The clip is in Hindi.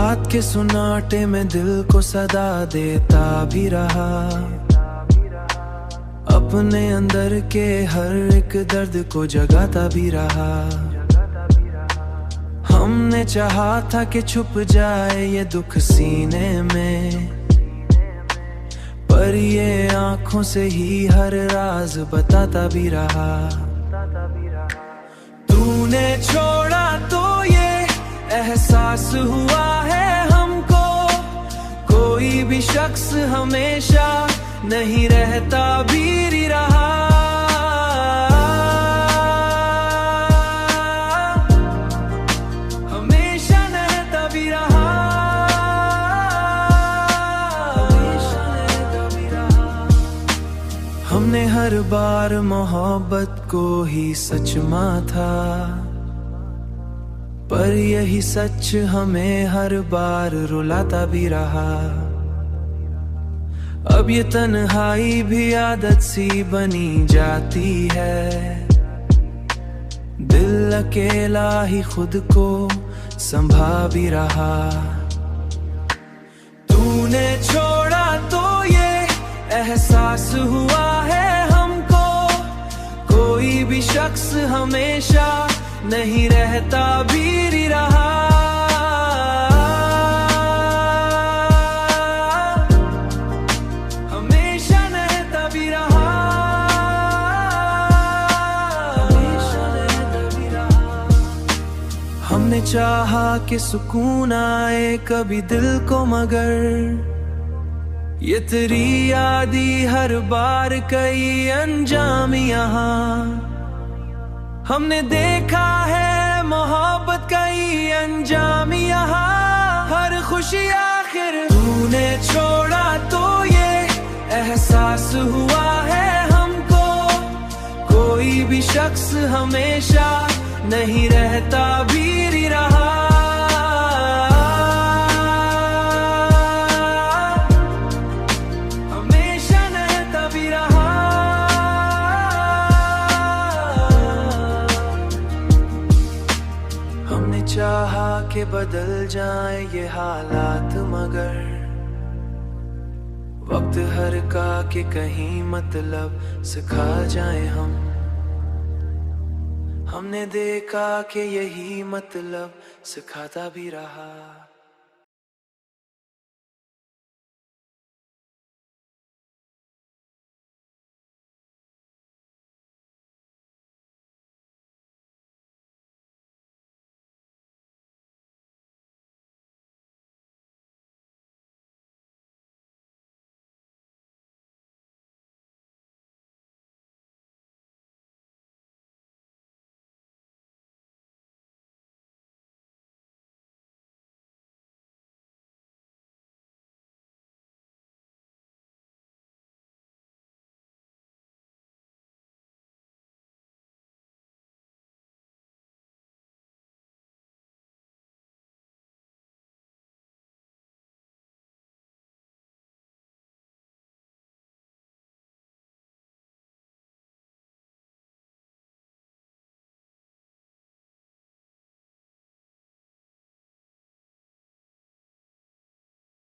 रात के सुनाटे में दिल को सदा देता भी रहा, अपने अंदर के हर एक दर्द को जगाता भी रहा। हमने चाहा था कि छुप जाए ये दुख सीने में, पर ये आंखों से ही हर राज बताता भी रहा। तूने छोड़ा तो ये एहसास हुआ है हमको, कोई भी शख्स हमेशा नहीं रहता भी रहा। हमेशा रहता भी रहा, हमेशा रहता भी रहा। हमने हर बार मोहब्बत को ही सच माना, पर यही सच हमें हर बार रुलाता भी रहा। अब ये तन्हाई भी आदत सी बनी जाती है, दिल अकेला ही खुद को संभा भी रहा। तूने छोड़ा तो ये एहसास हुआ है हमको, कोई भी शख्स हमेशा नहीं रहता भी रहा। हमेशा रहता भी रहा, हमेशा रहता भी रहा। हमने चाहा कि सुकून आए कभी दिल को, मगर ये तेरी यादी हर बार कई अंजाम यहाँ। हमने देखा है मोहब्बत कई अंजाम यहाँ, हर खुशी आखिर तूने छोड़ा तो ये एहसास हुआ है हमको, कोई भी शख्स हमेशा नहीं रहता भी रहा। हमने चाहा कि बदल जाए ये हालात, मगर वक्त हर का कि कहीं मतलब सिखा जाए हम। हमने देखा कि यही मतलब सिखाता भी रहा।